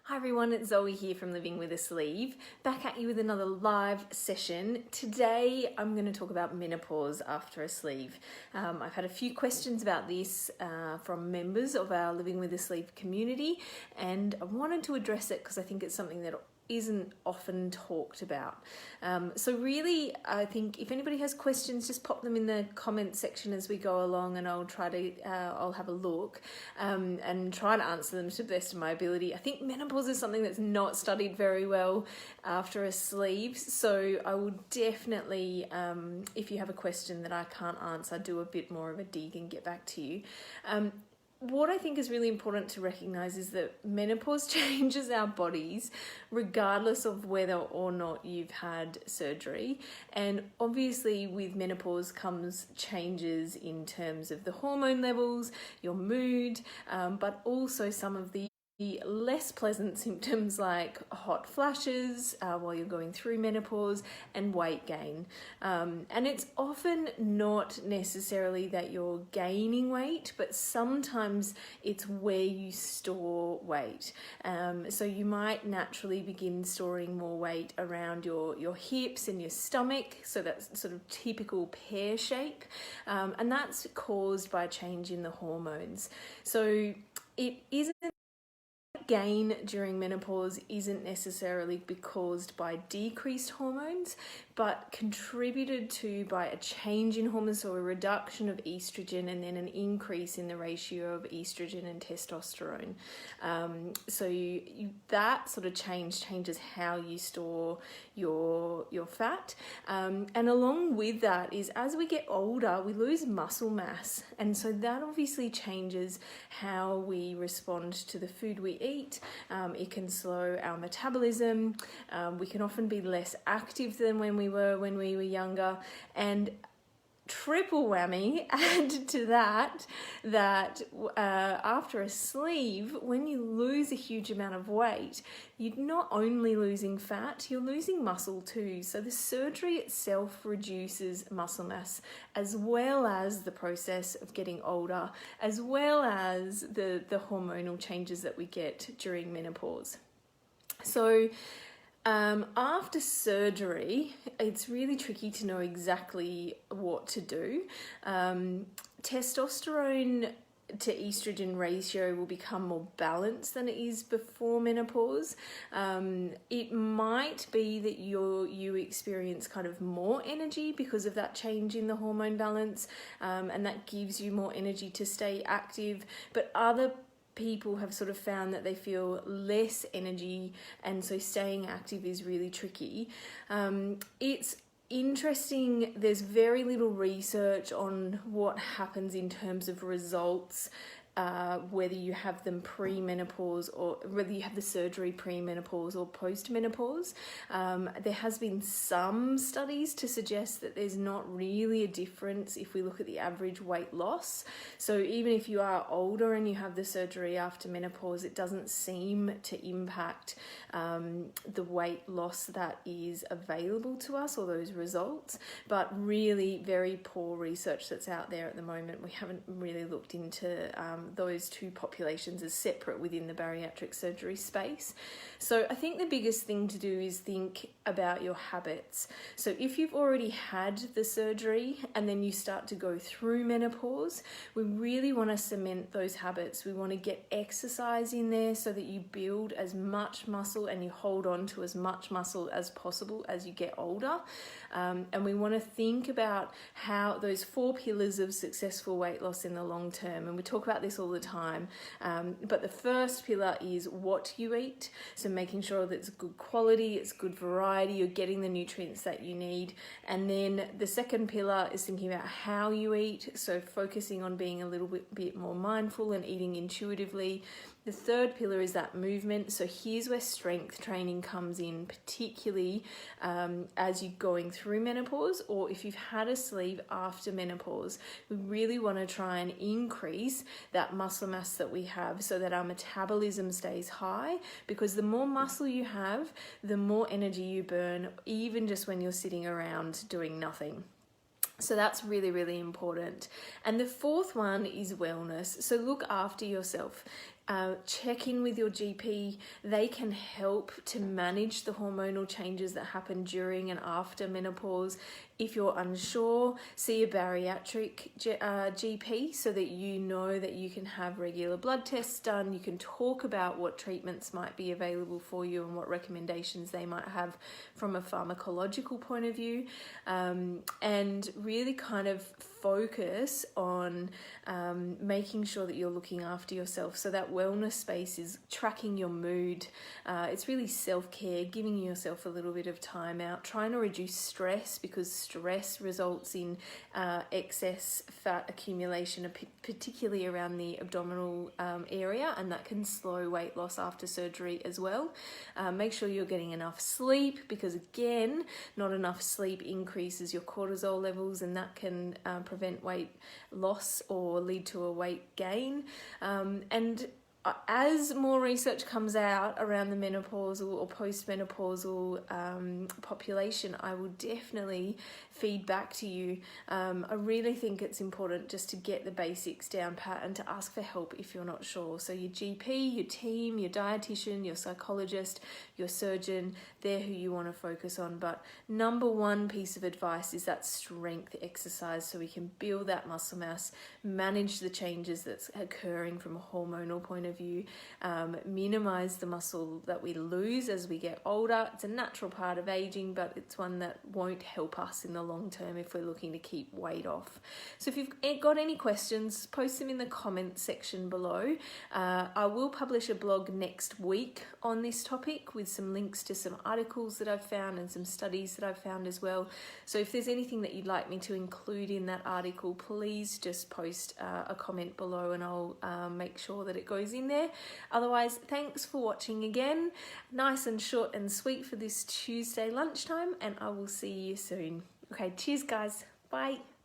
Hi everyone, it's Zoe here from Living with a Sleeve, back at you with another live session. Today I'm going to talk about menopause after a sleeve. I've had a few questions about this from members of our Living with a Sleeve community, and I wanted to address it because I think it's something that isn't often talked about. So really, I think if anybody has questions, just pop them in the comment section as we go along, and I'll have a look and try to answer them to the best of my ability. I think menopause is something that's not studied very well after a sleeve, so I will definitely, if you have a question that I can't answer, do a bit more of a dig and get back to you. What I think is really important to recognize is that menopause changes our bodies regardless of whether or not you've had surgery. And obviously with menopause comes changes in terms of the hormone levels, your mood, but also some of the less pleasant symptoms like hot flashes while you're going through menopause and weight gain. And it's often not necessarily that you're gaining weight, but sometimes it's where you store weight. So you might naturally begin storing more weight around your hips and your stomach, so that's sort of typical pear shape, and that's caused by a change in the hormones. So it isn't gain during menopause isn't necessarily caused by decreased hormones, but contributed to by a change in hormones, so a reduction of estrogen and then an increase in the ratio of estrogen and testosterone. So that sort of changes how you store your fat. And along with that is, as we get older, we lose muscle mass. And so that obviously changes how we respond to the food we eat. It can slow our metabolism. We can often be less active than when we were younger, and triple whammy, add to that after a sleeve, when you lose a huge amount of weight, you're not only losing fat, you're losing muscle too. So the surgery itself reduces muscle mass, as well as the process of getting older, as well as the hormonal changes that we get during menopause. So after surgery, it's really tricky to know exactly what to do. Testosterone to estrogen ratio will become more balanced than it is before menopause. It might be that you experience kind of more energy because of that change in the hormone balance, and that gives you more energy to stay active, but other people have sort of found that they feel less energy, and so staying active is really tricky. It's interesting, there's very little research on what happens in terms of results, whether you have them pre-menopause or whether you have the surgery pre-menopause or post-menopause. There has been some studies to suggest that there's not really a difference if we look at the average weight loss. So even if you are older and you have the surgery after menopause, it doesn't seem to impact the weight loss that is available to us, or those results. But really very poor research that's out there at the moment. We haven't really looked into those two populations as separate within the bariatric surgery space. So I think the biggest thing to do is think about your habits. So if you've already had the surgery and then you start to go through menopause, we really want to cement those habits. We want to get exercise in there so that you build as much muscle and you hold on to as much muscle as possible as you get older. And we want to think about how those 4 pillars of successful weight loss in the long term, and we talk about this all the time, but the first pillar is what you eat. So making sure that it's good quality, it's good variety, you're getting the nutrients that you need. And then the second pillar is thinking about how you eat, so focusing on being a little bit more mindful and eating intuitively. The third pillar is that movement. So here's where strength training comes in, particularly as you're going through menopause, or if you've had a sleeve after menopause. We really want to try and increase that muscle mass that we have so that our metabolism stays high, because the more muscle you have, the more energy you burn, even just when you're sitting around doing nothing. So that's really, really important. And the fourth one is wellness. So look after yourself. check in with your GP. They can help to manage the hormonal changes that happen during and after menopause. If you're unsure, see a bariatric GP so that you know that you can have regular blood tests done. You can talk about what treatments might be available for you and what recommendations they might have from a pharmacological point of view, and really kind of focus on making sure that you're looking after yourself. So that wellness space is tracking your mood. It's really self-care, giving yourself a little bit of time out, trying to reduce stress, because stress results in excess fat accumulation, particularly around the abdominal area, and that can slow weight loss after surgery as well. Make sure you're getting enough sleep, because again, not enough sleep increases your cortisol levels, and that can prevent weight loss or lead to a weight gain. And as more research comes out around the menopausal or postmenopausal population, I will definitely feed back to you. I really think it's important just to get the basics down pat and to ask for help if you're not sure. So your GP, your team, your dietitian, your psychologist, your surgeon, they're who you want to focus on. But number one piece of advice is that strength exercise, so we can build that muscle mass, manage the changes that's occurring from a hormonal point of view, minimize the muscle that we lose as we get older. It's a natural part of aging, but it's one that won't help us in the long term if we're looking to keep weight off. So if you've got any questions, post them in the comments section below. I will publish a blog next week on this topic with some links to some articles that I've found and some studies that I've found as well. So if there's anything that you'd like me to include in that article, please just post a comment below and I'll make sure that it goes in there. Otherwise, thanks for watching again. Nice and short and sweet for this Tuesday lunchtime, and I will see you soon. Okay, cheers guys. Bye.